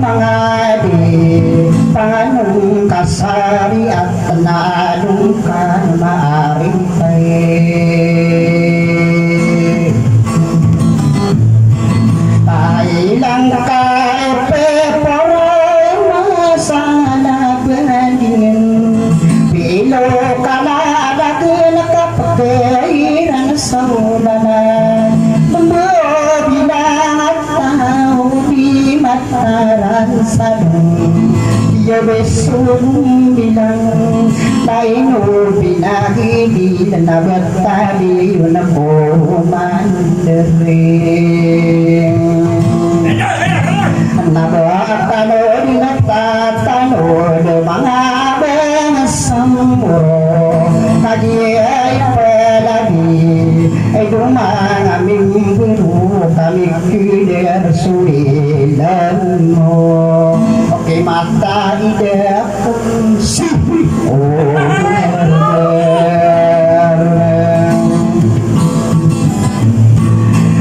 mangadi panganong kasari at tanadong ka maaring Tailang ka epeporoy masana bandingin Pilo ka na adagin kapagairan sa ulanan Membawa bilang at tao di mataran sa lung Dia besun bilang Taino binahili na bertali na puman dering Nabatano di natatano de mga bensamuro Kadi ay palagi ay dumangaming biro kami kider sulilan mo Oke mata ide akong sabi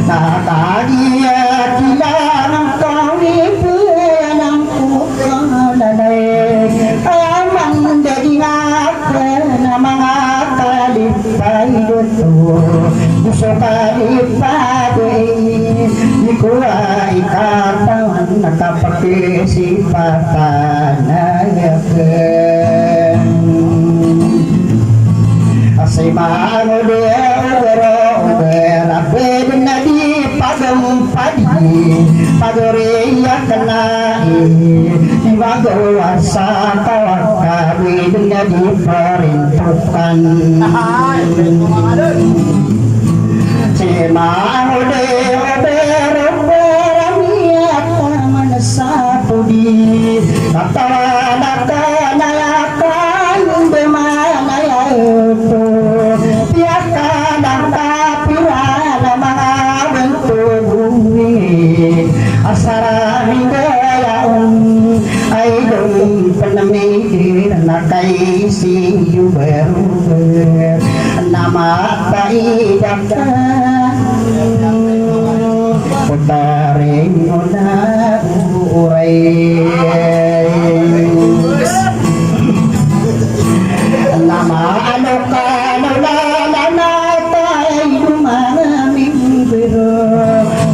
Nakakagiya kilang kawipuan ang kukalalay Amang daging akin na mga kalipay dito Gusto kalipay Di ko ay katawan nakapag-isipatan ayakan Asay maano Ora pwede na di pagampadi Pagoriya ka na Di magawa sa tawag Pwede na di parintukan Si maano pero peramiyak naman sa pudi Natawanak ka na yakan Bemanayato Piyakan ang tapira na mga bentugumi Asaraming gayaon ay doon panamigir na kay si Uber Namataidakan Putaring mo na uray Namaano ka nalalantay Lumaming biro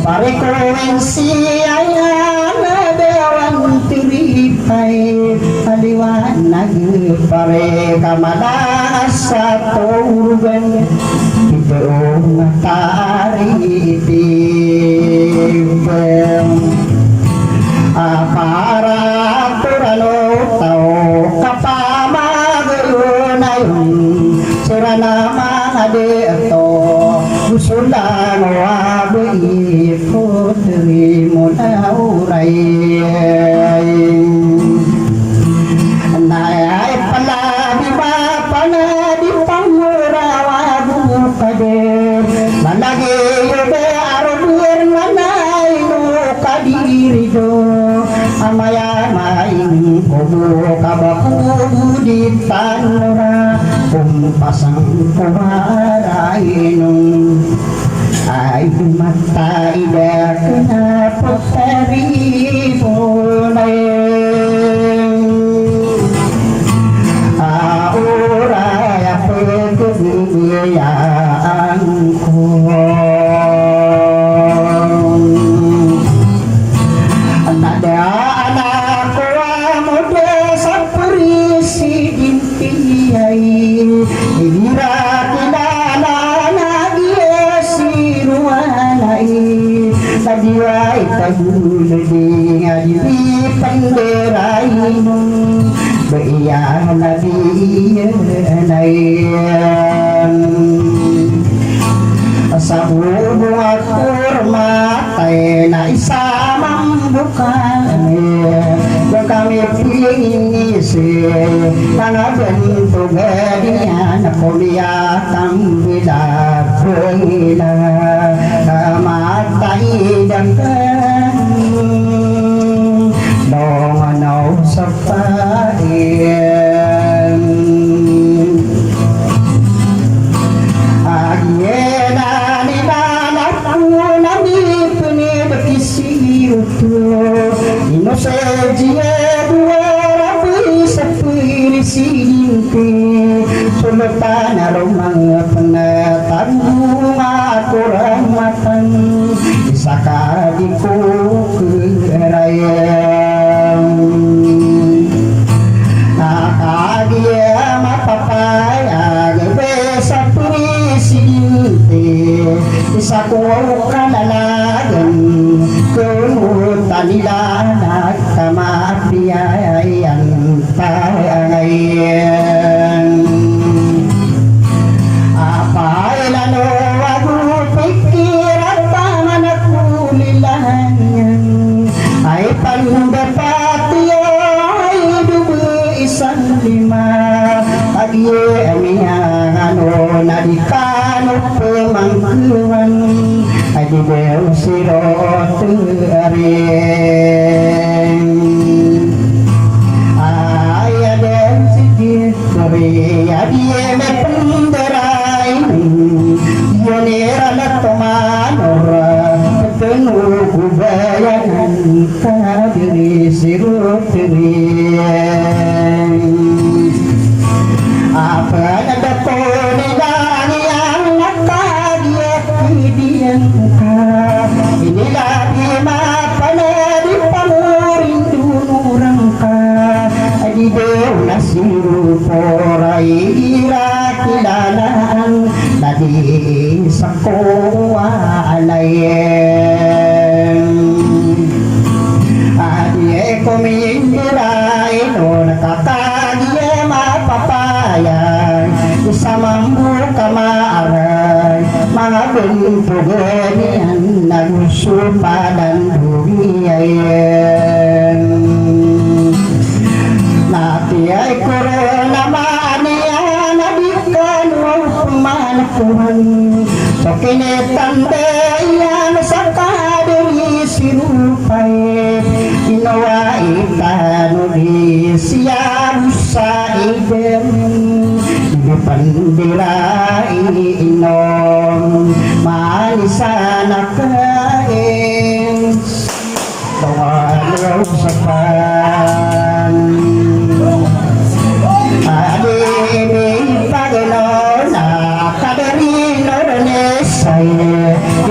Parekuensi ayan Dewan tiripay Aliwanag pare kamalas sa turban Itoong taritip Para turano tao kapamagayon na yun Sira na mga dito Gusto lang wabi Putri mo na uray Nayay pala di ba pala di pangurawago ka din Nalagi yobe arubir nanay no kadiri do Amaya maing kubo kabaku di tanura Kumpasang kumarain Ay mata ida kenapa tari mulai Aura ya pekebiaanku Nada anakku muda saperisi dimpiai Ira kinana nagia siruanai Nadiwai taguledi ngadi panderainu Baiya nadiyan Sa buong kurma tayo na isa mambukan Yang kami pingisi Mga bento gadian Kuliatan bilapila Kamatay dangkan Donganaw sa pain Agena nilanak ko na di pinibakisiyo Inose jia dua rapi sepi sinti sultan rumah penetang aku rahmatan isaka diku kerayaan dia mapapaya gebe sepi sinti isaku kanalagan tanilanak kamapiayan tayangayan apa ilano aku pikir apa manakku lilangan ay pandapati ay dubi isang lima agie amiyang ano nadikano pemangkuan ay di bel sirot ring ay adem sikit kori adie me penderai yonera latomanora penuh kubayangan kadiri sirot ring apa ada koni yang nakadia pidian inilah dimana di pamurin dunurangka di dew nasiru porai irakilalan nadi sakowa alayen adie komindirai no nakakadia mapapaya isamambu kamaaray mga bentuganian nagsupadan buhiyayen natiyay korona maniyan adikan wapumanakuhan so kinetandaan sa kadiri sinupay ginawa itano di siya sa idem pandirai inom manisan akain tawalaw sa pan adini pagano na kaderino renesay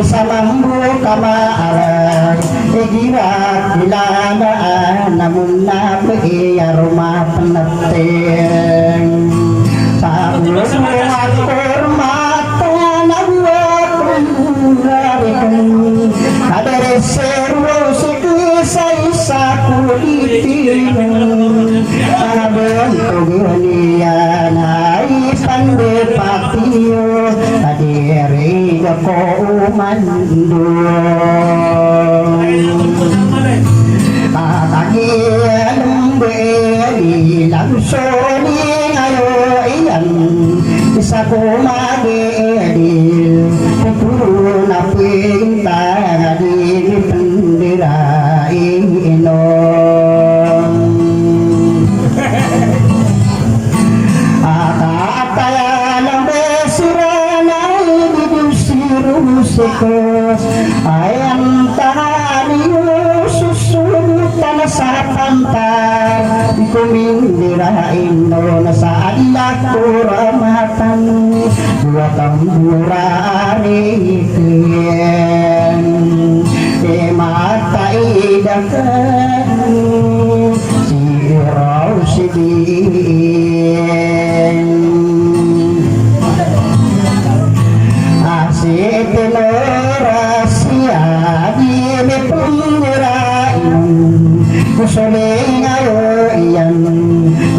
isamambu kamaaray igirat nilanaan namun na rumah penateng sa ulo at kurmata nagwapang harikan kadereserwo sa kulitin nabentog niyan ay pandepatiyo kadiri ako umando kakagian beli langsung ngayon isa ko mag-edil puro na pinta nga di pandirain inom akakaya ng besira na ididusirusiko ay ang tahaniyo susunutan na sa pantar di kumindirain no na sa alak kuramatan buatang burari ikin di mata idakan siraw sidin asit norasya di me pangirain kusuling ayo iyan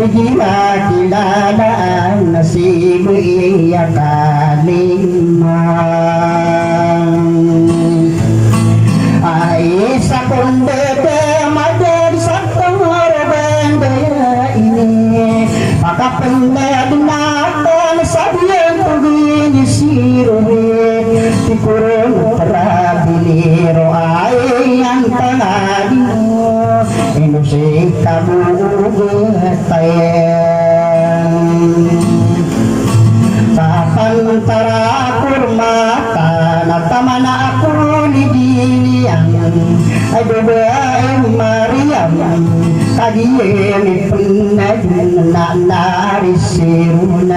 gila kilalaan na si Buya Kalimang ay sa kondete madad sa tangorabandaya ini pakapanda dinatan sa biyan pagini sirohe tikurong parabiliro ay ang tangalino inusik kabugatayan Pantara kurmata natamana aku ni diliang ay babae Mariam sagiyemi penajunna narisirunain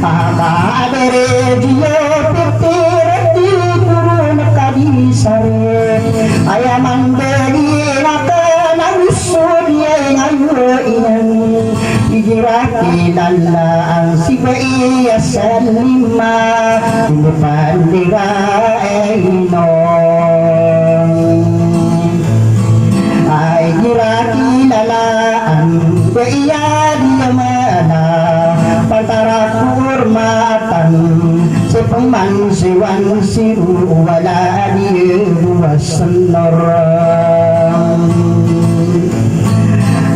akadere dia pitirati turun kadisare ayaman bagi nakana usurya ayu inan hijrati lalaan sibai asalima depan diraino ai hijrati lalaan beia dia mana pantara kurmatan sepeman sewan siru wala dia wasenor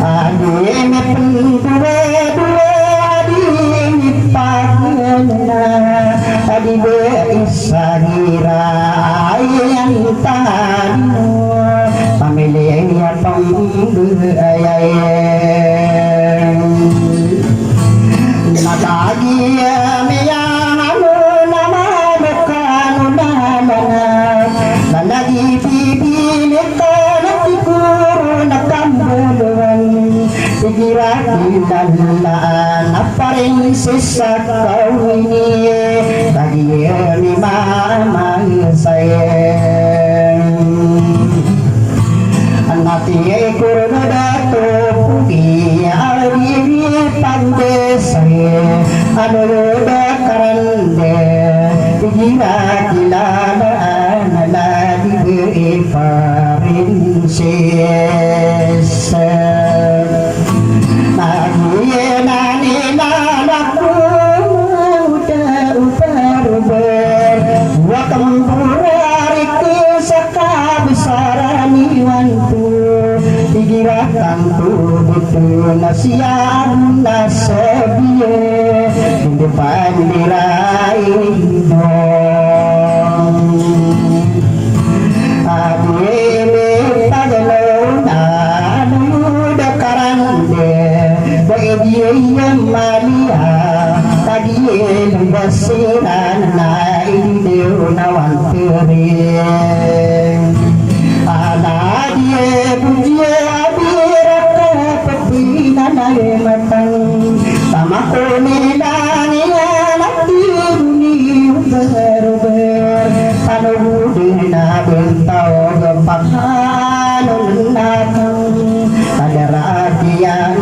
ademe pendua ademe pagana adibe isagira ayang tanu pamilya pambu ayang natagia meyanu nama bekanu nana nalagi pipilekan tikuru nakambuluan digirati dalaan apa rin sesak kau ini bagi mama sayang anati kurna dato pugi ari pandesai anu dakarande digirati dalaan lagi beparin ses nasiyan nasabiye di depan diraino ademe pagalona nuda karande baediye malia tadiye basiran na inde nawan tere ala die pujiye nalai matang tamako nilani natiruni berber panuhudi na bentau gempakanun nakang ada rakian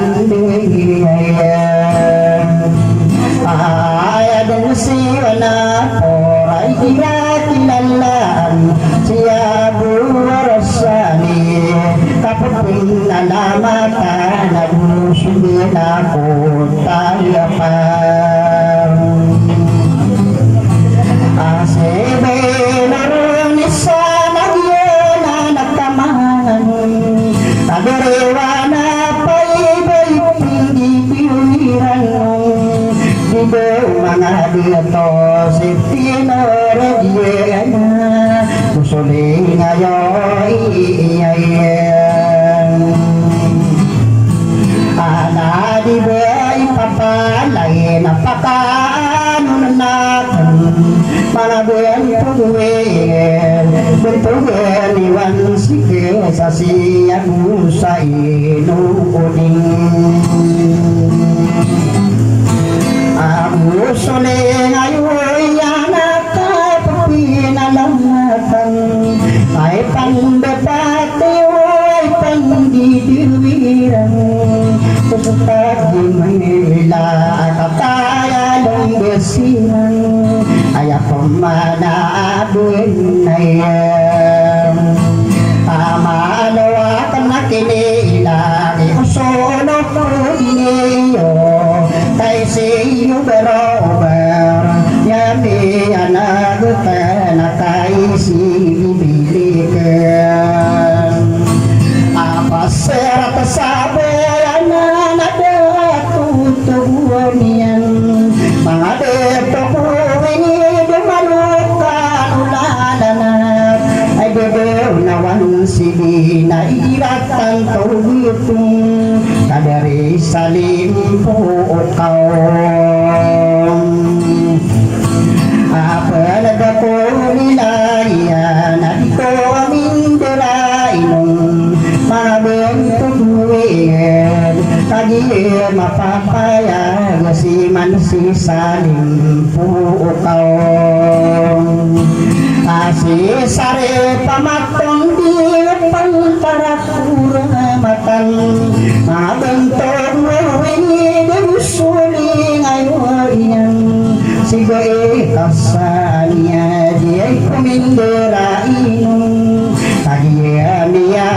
ayah dan siwana porai hirati lalan siabu warasani kapupin alamatan Subina kota yapan asebe narunisa nagyana nakaman taderewana pai tinggi pikiran dibe mga dito sitino rediana usuling ayoy di bay papalay napakaano natin mga bentugen bentugen iwan sige sa siya sa inuuling ang usuling ayoy anak kapapinalamatan ay pandapati ay pandidiwiran pagi Manila kakaya long besinan ayah pemana adun ayam amalawa kanak ini ilagi usono puriyo tay siyo berober yami anak penakai si bibilikan apa serat sabar tubuhanian mga deto ko ini dumalukan ulalanat ay bebew nawan sili na iratan tuwitong kadari salim po kau apalaga ko nilayan at ko aming dirainong kagi mapapaya si mansi saling pukau asi sare pamatong di pantara kuramatan mabentor ini debusuling ayoinan sigai kasania dia kumindera inung kagia mia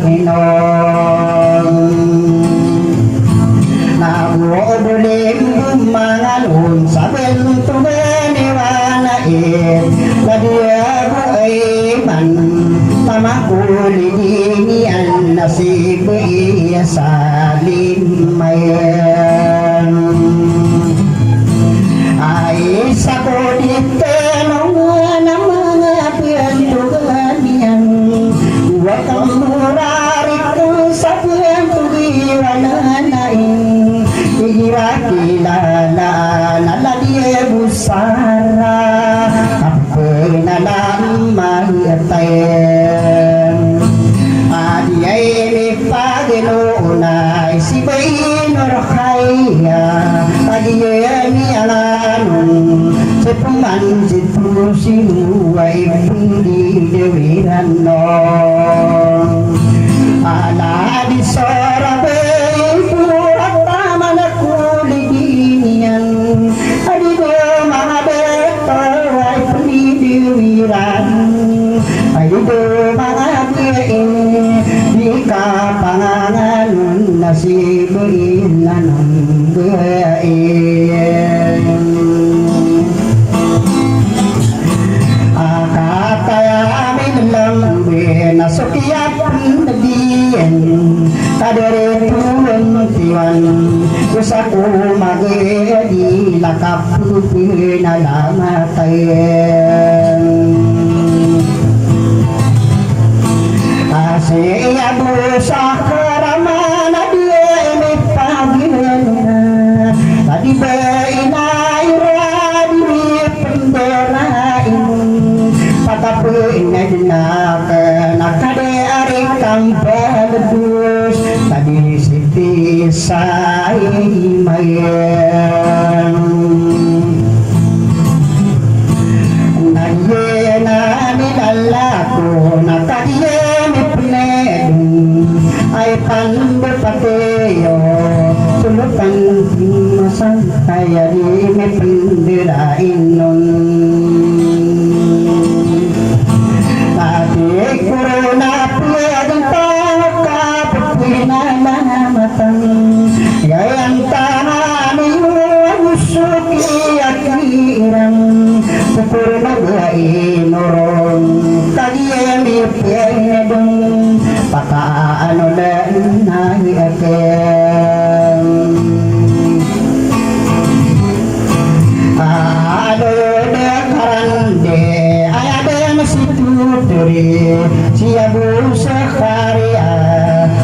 inon nawo boleh mangalun saben tubenewana ladia buaiman tamakuli dini an nasib iya salim mayan ai sakodite nonga mga piantuganian wakang murarik sa piantugiwananain igirakilala naladia busara pagnalamahitayan adiyay mi paginunay si Bainurkaya adiyay mi alanong sa pumansit po sinuway hindi dewiran nong ala di sorabay purat tama na kuliginian adigo mga beto ay panidiwiran adigo mga biyain di ka panganganon na si Bainlan ang biyain akataya amin lambi nasukiyap nadiyan kadere tuwan tiwan kusaku magedi lakap pinalamatayan asya busa karamana dia imi pagina tadi bainai radi penderain patapuin nak nakade ari kampelus tadi siti sai mayan nayena ni lalaku nakadiye mi pinedung ay pandepateyo sulutan masan kaya di mi penderain nun kuruna piyadang pagkapagpinalamatan gayang tanani usuki akirang pupurna gainurong kagiyami piyadang pakaano lang nahiakin adode karande ayade masituturi siabu sakharia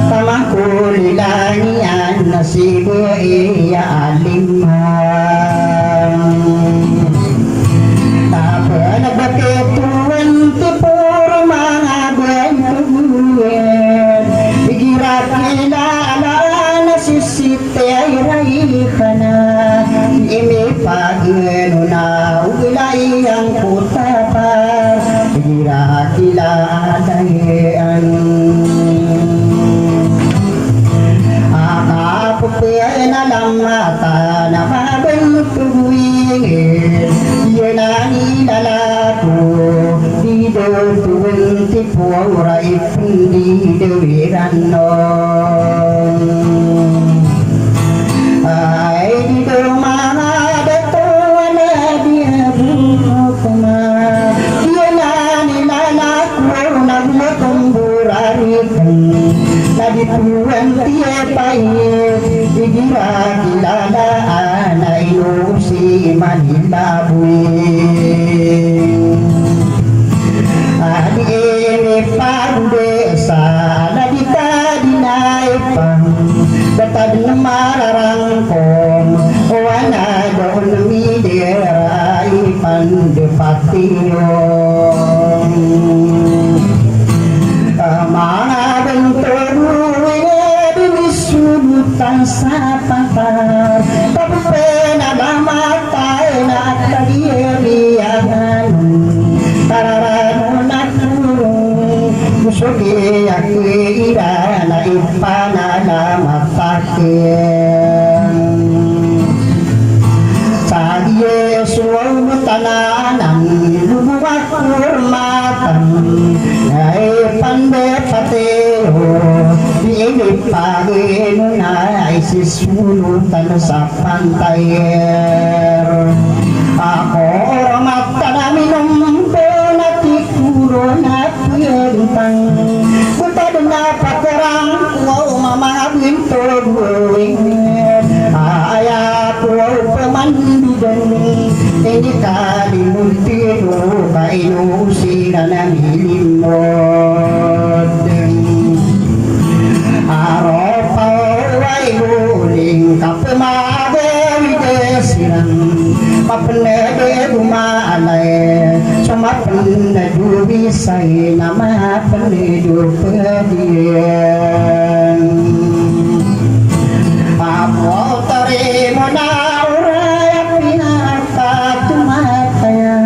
tamakulilanian nasibu iya alimhan tapana baketuan tipur mga bentuan igirakilala nasisite ay raihana imi paginuna ulay ang putapa igirakilalayan akapupiay na lang mata na mabentuwingin yun ang ilalako di daw tuwing tipura ipindi dawiran nun ay di daw mga dato na dia bukuma yun ang ilalako nagmatumburarikan nagituan tiyapay igirakilala na inusi manilabuin adi ini pandesa nadita dinaipang batad na mararangkong wana doon mideray pandepatiyon mga benturuin di yakira na ipanalamatake sa Yesu tananan lubuwak kurmatan ay pandepateo ini pagin na ay sisulutan sa pantayer ako ramata namin na tikuro na piyentang butad na paterang wow mamabin toguing ayah pulau pemandudan ini kalimuntino kainu sirana milimod aropa wailuling kapemagawi desiran mapenede gumalay sumapenede bisay nama penedu pedian Apo terima naura pinaka tumataya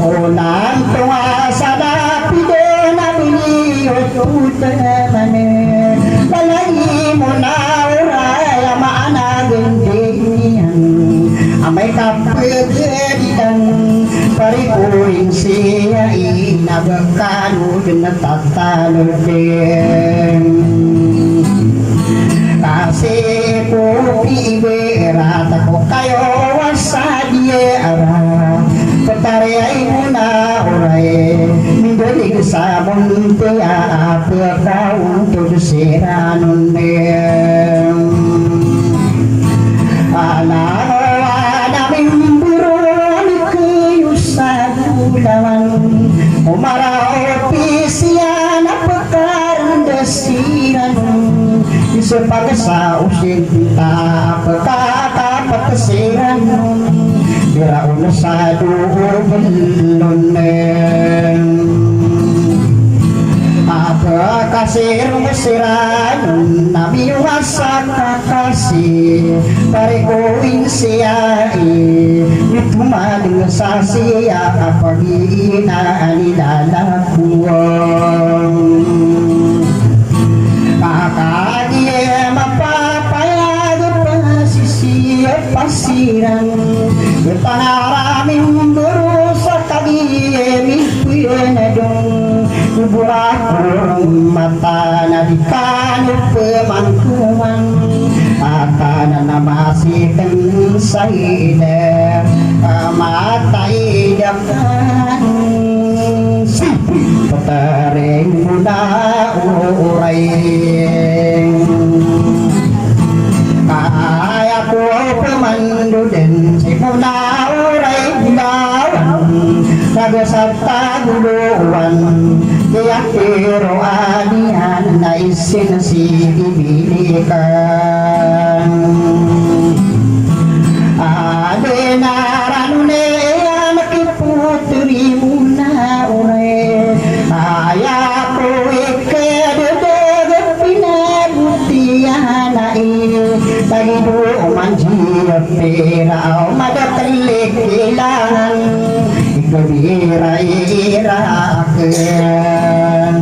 Ulang tuasa dapi dena beliau tutemane Balai mo naura ya maana gendinian Amay kapagedidan Parikuring siya inabakano Dinatatalod din Kasih kopi berat aku kayo wasadiara Petariai muna orai Mindoli sabun tia apa untuk seranun Ala mimburu keyusadulan Umara opisian apakar desiran Sepakai sausin kita Pekata petesiran Biraun sadu belum Apa kasir mesiran Nabi wasa kasih Tariku insiai Itu maling sasia Apagi inani dalakuang Maka dia mapapayag pasisi pasiran Bertanaramin berusak kagiyemi kuyenadong Kuburakurang mata nadikanip pemangkuman Akan namasikan saide Mata idapkan Petaring muna uray Kaya ko pemandu din Si muna uray dawan Nagasabta guluan Tiyak tiro adihan Na isin si ibilikan Ade naranune Nakiputri muna uray Ayah ko ikededeg pinabutihan Bagi manjiyat pera madatelik ilangan Ikabira-irakan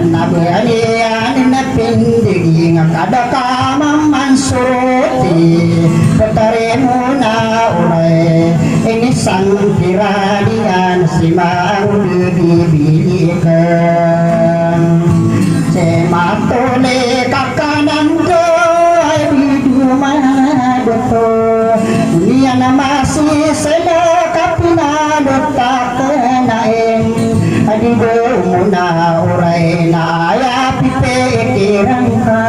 Nabanian napindig Ngakada ka mamansuruti Petarimu na uray Ini sang kiranian Si mau dibilikan Sematole kakanan ko Ay bidumadoto Dunia na masih sila kapinadot kakenain Adigo muna uray na ayapipikiran ka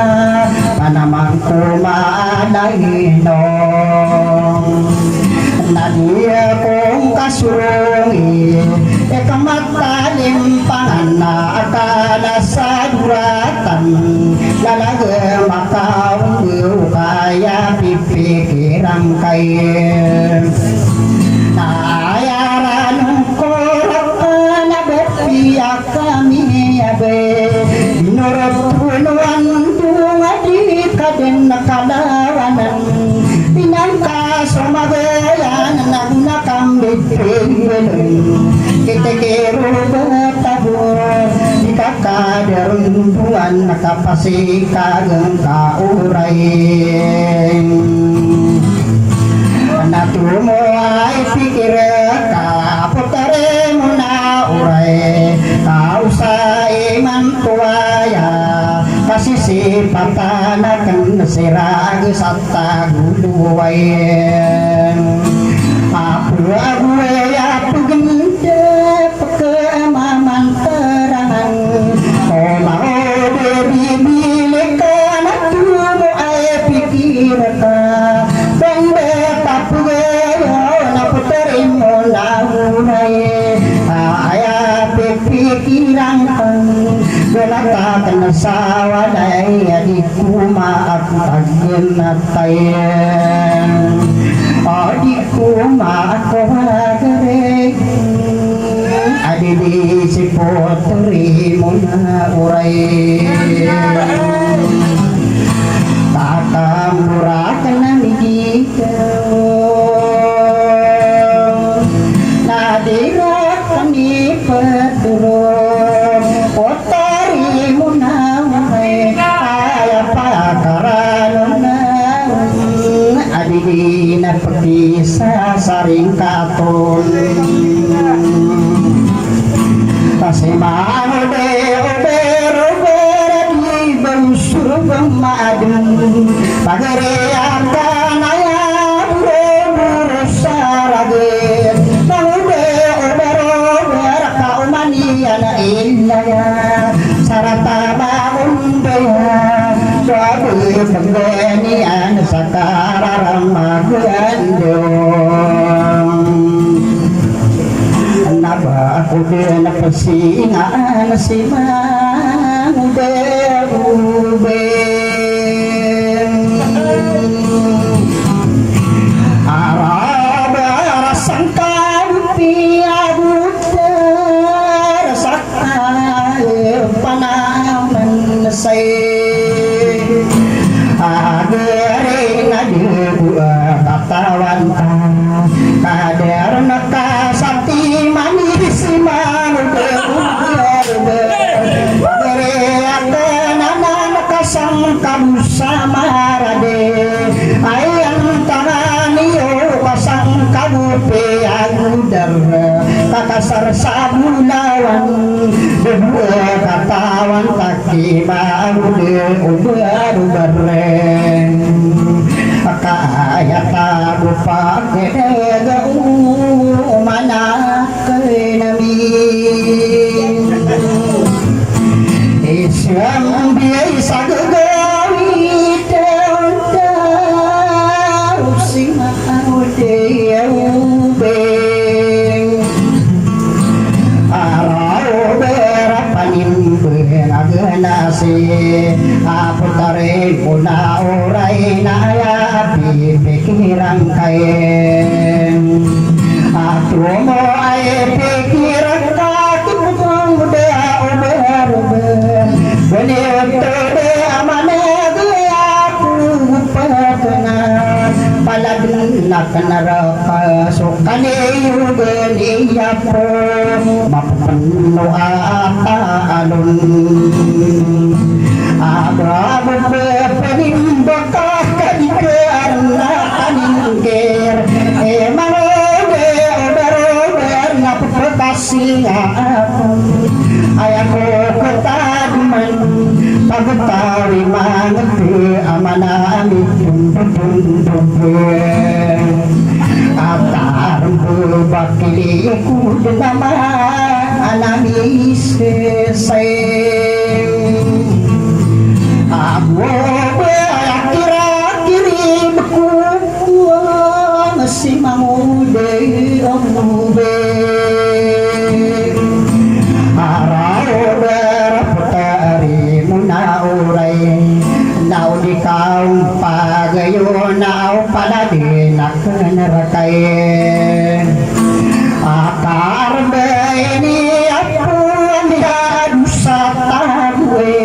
Panamang kumalainong Nadia kong kasurungi Kamatalimpangan na akala sa duratan Lalaga makaong kaya pipikirang kayo Nayaran ko na bepiyak kami abe Binurot punuan tunga di kaden nakalawanan Pinangka sumagayan nagnakambit pinggulong Kita kero bertabur kakaderuntuan nakapasi kageng kauray natumo ay pikir kaputare mo na uray kausa iman tuaya kasisipatan akan sirag sa taguluay aku apu gende pekemaman terangan komao debi milik natumo ay pikir bende tapugeyo naputerimo nauray ayah pikiran belakang sawadai adikku maaf tagenatay adikku maaf kawagare adidi si potri muna uray takamurakan namigikaw nadirat kami pedurong potari muna uray kaya pakaranon na adidi na pagkisa saring katon kasi maano pero di bansur maadun pagariyan ka na yan burus saragin naude pero kaumanian na ilaya sarata maundaya sabi pagganian sa kararang magandong naba ako din napasingaan si Mangubeng araba rasang kalupi abutar sakay panaman say agere ngadua katawan kader nakasati manis sang kamu sama rade ayang tanganiyo pasang kamu peagudar kakasar sabulawan berdua katawan kaki maude ubar-ubareng kaya tabu pake gau mana kenamin Islam biasa gagawi daun singa aude ubeng arau berapanin benagenasi aputare puna orai naya api pikiran kain atumo ay pikiran kaki putong muda ober-ober benitode amane aku pernah paladun nakanaraka sukane yugeni yapo mapano ata alun abraham penimbaka kadikearna aningger emanoge ober-ober napukasi aku ayako ketaduman pagtawi mangetu amana amit atar bakili ku nama anamis say abu kira-kiri beku masih mangude omube nau di kaum pagayo nau pada dinak nerakay akar ini aku dia dusa tawe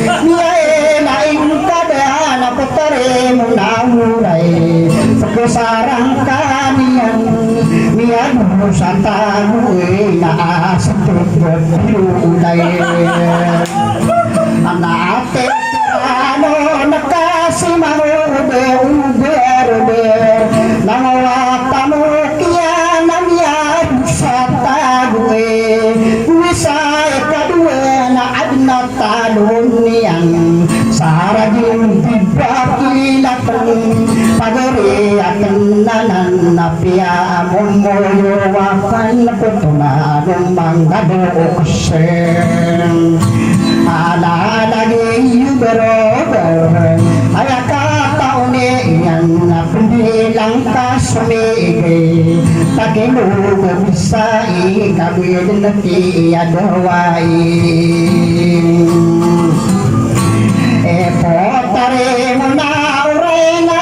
dia lain keadaan aku terima naurai sekarang kalian dia kusata gue na setruk berulay anak ano nakasi marude uber nangawata mo kaya namiyad sa tague wisay kadua na adna talon niyang saraging bibakilatan pagari akan nanan napia momoyo wakan putunanong manggado oksen ala lagi berober ayaka taune yang napilang kasumige takilu bisa ikabid nati adawai potare muna uray na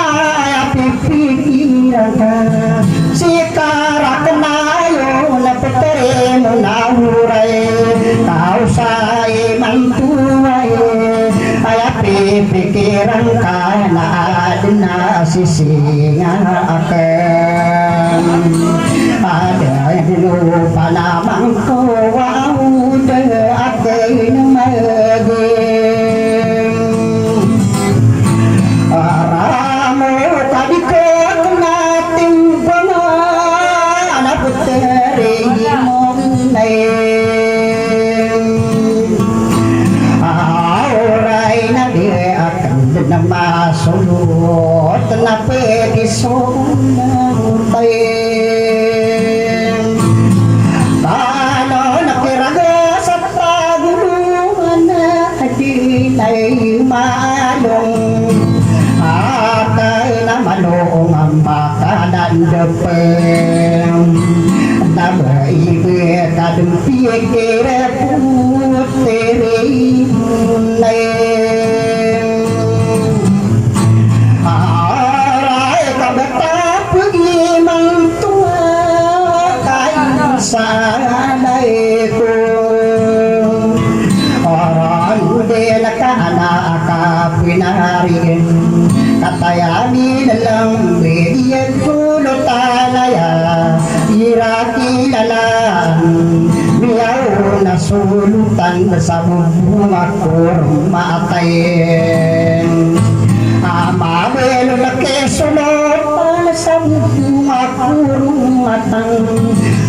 pipikiran ka sikarak na yun na potare muna uray tao sa imang tuway ay pipikiran ka na din na sisinga akan ada dulu panamang ko waude akin magi Ramo tadi nating pangan puteri monay auray na di akan namasulot na pedisong tayo paano nakiraga sa taguluhan na adinay malong malong ang makanan depeng nabai kadang pikir puteri neng arai kabata pergi mantua kain sanai ku orang dia anak kapinarin katayani dalam berian kulo talaya iraki lalan miyaw na sulutan sa bumakur maatayin amabelo na kesulot sa bumakur matang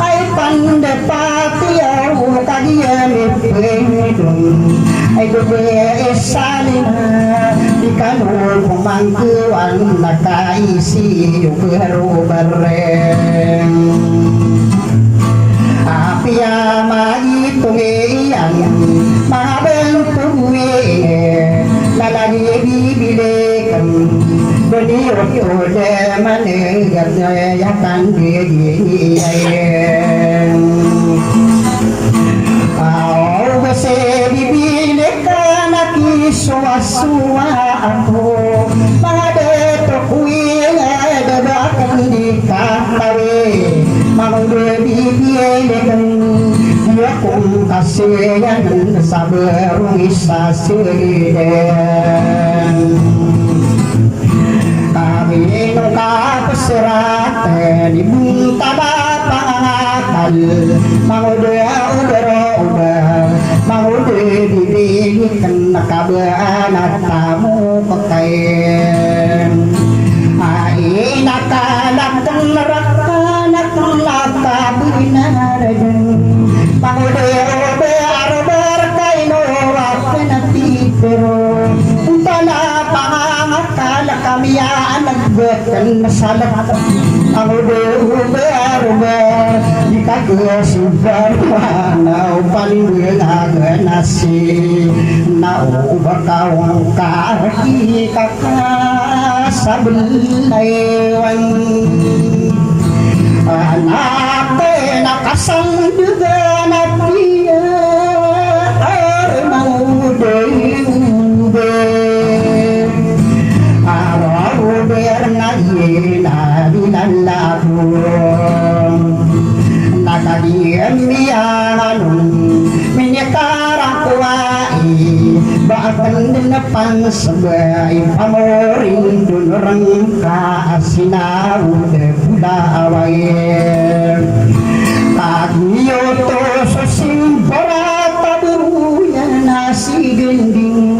ay pandepati yaw kagiyami pwedong ay gabi esalin di kanul pemangkuan nakaisi yukeru bareng api amai tungian mabentuwe lalagi bibilekan beni waktu maneganya yakan diri ayeng au bese bibilekan aki suwa-suwa aku pada kuih ada bahkan di katawe mau bibilekan dia kum kasih yang sabar bisa siriden kami nungka peseratan ibu tabapakal mau dia udah mau diberikan kabahan tamu pekain ai nakalak neraka nakalaka binar mau dia berkain orang nanti pero utala pangamakal kami anak bekan salah aku berubah jika kesubar nau paling benar nasi nau bakawang kaki kakak sabelaiwan anak nakasang juga nabiya mau deube arau bernayina dinalaku nakadiam mianun minyakarang kuwai bahkan depan sebagai pamorin dunurang kasinaw de budawai Yoto sosimbara taburuya nasi gending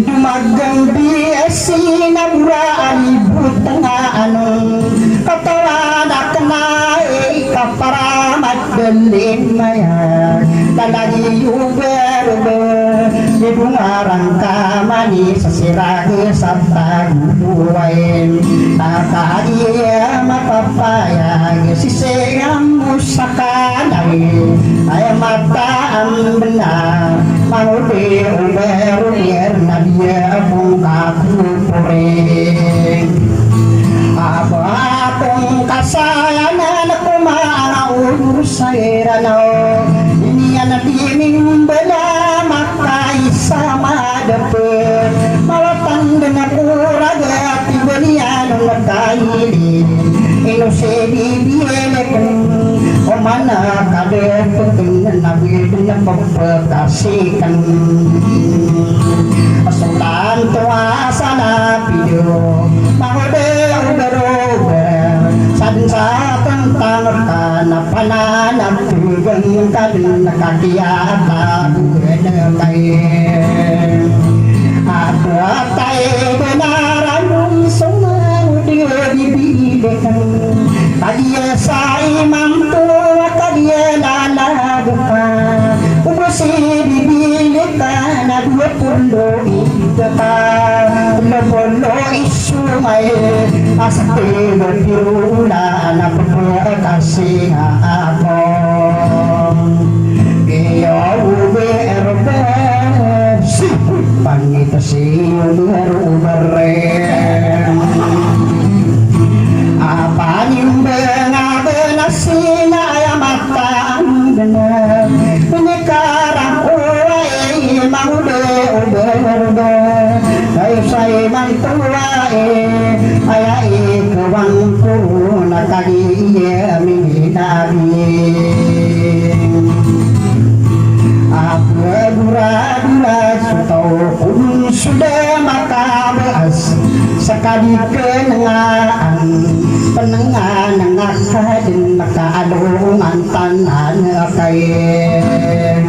dumagang biasi nabura alibut tengah anong katawan akanai kaparamat delin maya dalagi uber ibung arang kamani sasirage sabta guwain takadia mapapaya siseyang musakanay ay mata ang benar mangudi uber na dia akong kakupuring aba akong kasayanan ako maangaulur sa iranaw iniyan na timing bala makaisa madapet mawatan din ako raga tibalian ang nagkailin inose bibiyelekon o mana kadepetun nabid na pagpagkasikan pasulan tuwa sana pido mahode uber sadin sa tentang na pananap tugang kadin nakakiyata buwede kayo at tayo benaran sumaw di bibilikan kadiya sa imam tuwa kadiya lalagpa ubusi bibilikan na 20 ita lobolo isumay asate berpiruna na pagkakasi ako kaya uber pangita si uber apa nimbang ada sina ya mata benar penyekarang uai maude uber kayu saya mantua ayai kewang puruna kali ia minabi aku dura-dura sutau pun sudah maka beas sekali kenangan penengan ngakadin maka adungan tanan kain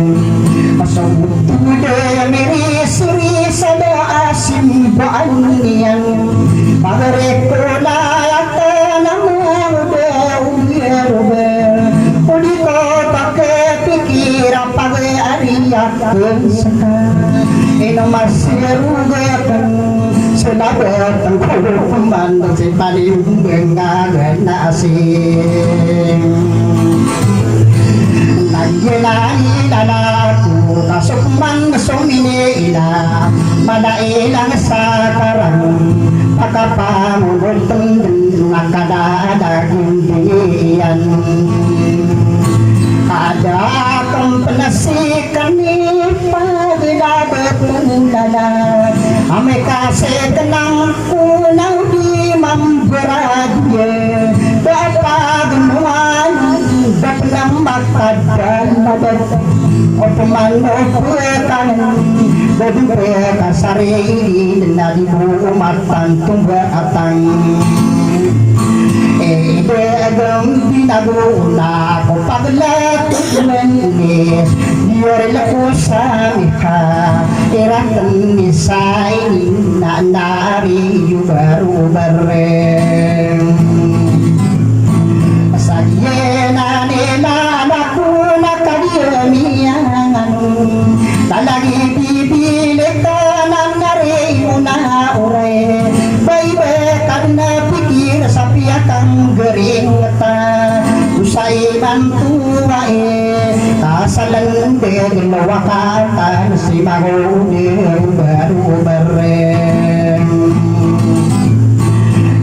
pasang tude miri-siri sada asim banian pagareko layatan amude uber udiko pakai pikir apa ariya kesaka ino masirugakan selabat ang kuruman si paling bengagan na asin nagyelani lalaku kasukman suminila madailang sa karang pagkapamulutong nakadadaging diyan ada akong penasikan ni paglabat nilala ame kasi tenang kunaw di mamberadye dapat genuan dapat makadal nabat o pemanopuekan berdua kasari nadi umatan tumba atang Edegam binaguna ko paglatot menis diorela ko sa mika iratan misay na nari baru bareng pasagyenan inanaku na kadiyamiyangan talagi bibilikan ang nari una uray baybay karena pikir sapi akan gering ta usai mantuae kasalan deglawa kata si magune baru bareng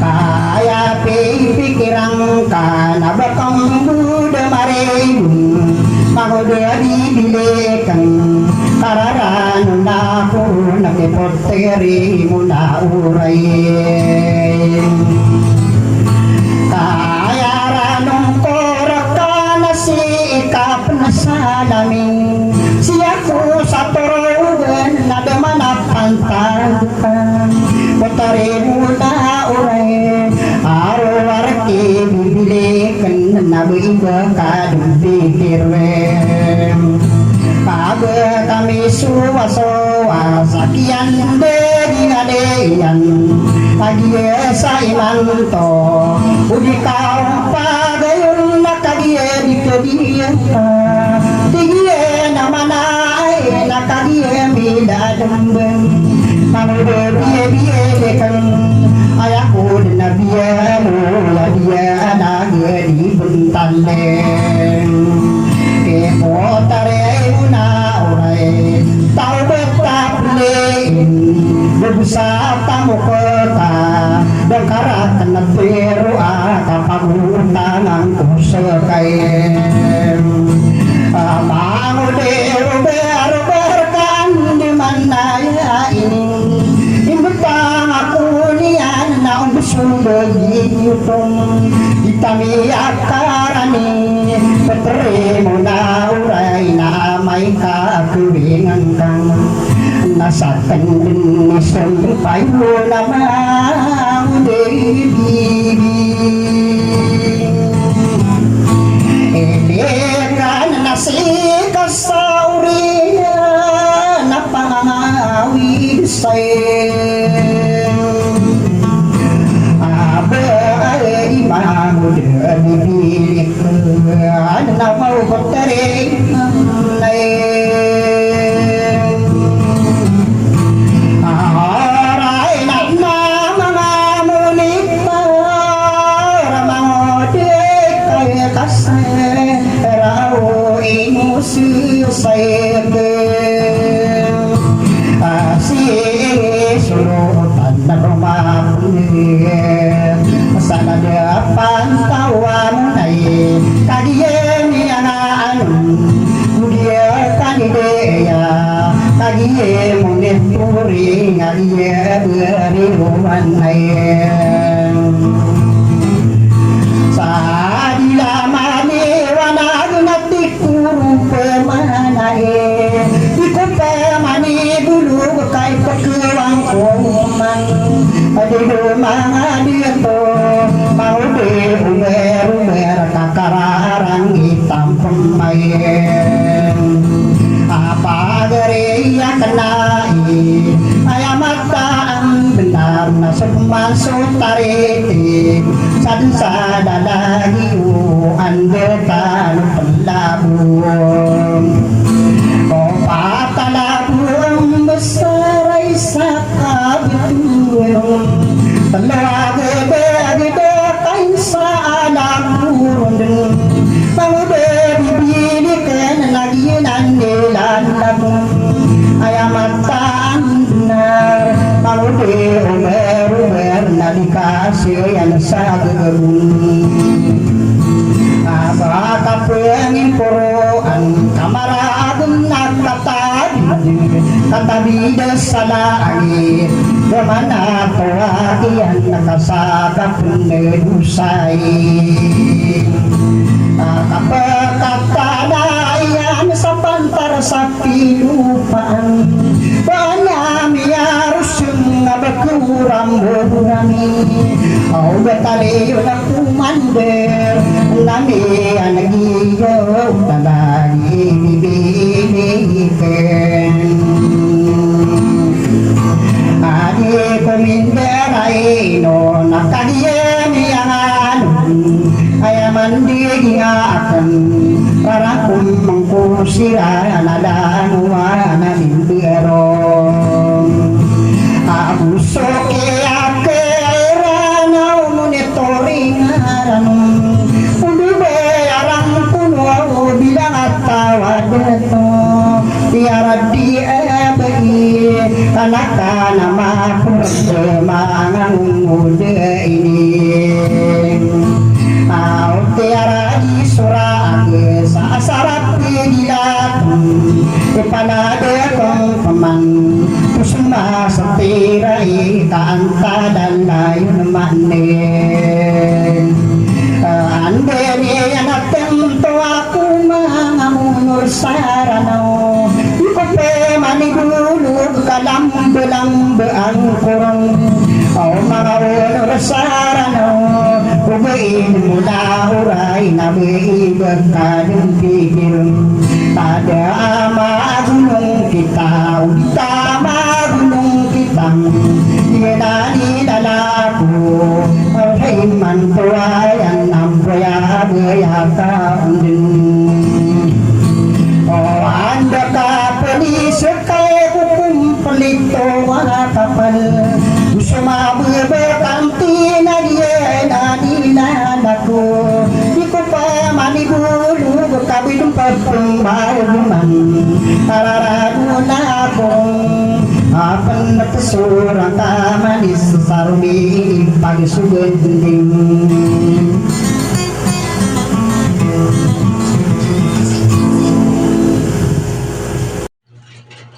kaya pikiran kana bakang buda mareun magoda dibilekan kararan na ko nakipoteri muna uray kaya ranong korakan si ikap na salamin siya ko sa turugan na dumanapan talukan potari muna uray araw-araki bibilikan na iba kadubigin irwem kabe kami suwasowa sakian dari adeyan pagi saimanto uji kau pagayun nakagie di kedia tigie nama nae nakagie mida dembeng manude biye dekan ayahku dan biya mula dia nage di bentaleng kepo tare una orai tau betap lein berusaha tamu kota dan karakan teru akapaguntangan kusekain mau deru berkan di mana ya ini imbetang aku nian naun bersumber diutong ditami akarani peteremu naurai namai kakuringan kang nasakan din sampai lama debi elekan nasi kasauria napangawi sayang abai imamu debi ana mau bertere sana depan tawan nai kadie ni anak dia kanidea kadie muneh puri ngalie beri ruman nai sadila mani wana gunati kuru pemanae iku pemani bulu bekai pekewang koman aduh mana dia to mau de umer kakararang hitam pemain apa gereya kenai ayam mataan benar nasib masuk tariti sadin sadadagi andetan pelabung opat talabung besar isaka betul Talaga beda kain sa anak kurundeng Pangude bibili ken lagi nandilan labung Ayamatan benar Pangude umer nadikasih yang sa gebung Aba kapengin puruan kamaragun nakatadi Katabi desala angin Bagaimana kewakian nakasakap nedusai Kapekata dayan sa pantar sa pilupaan Banyami arus yung nabekuram burami Au betaliyo na kumander Nami anagiyo talagi bibiliken Adi kuminderai no nakadiyemi ang anun ayaman di akan para kumangkusira anadangwa na nimberong abuso ake airanaw monitoring aranong undube arang kuno bilang atawa deto tiara di anak nama persemangan muda ini mau tiara di surah sasarat dilat kepada kong pemang kusma setirai tanta dan lain manen ande ni anak tentu aku mengamunur saranau ikope mani dulu kalam belang beang kurang au mangawon sarano ubain mula urai nabi berkadun pikir kaundin. Oh anda kapali sekay hukum pelito wala kapal. Usama berkanti na dia na nako. Di ko pa manibulu kabidong pagpumbaruman. Tararado na akong apan nagkasurang kamanis sa rumi pagsugod din.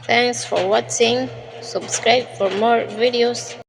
Thanks for watching. Subscribe for more videos.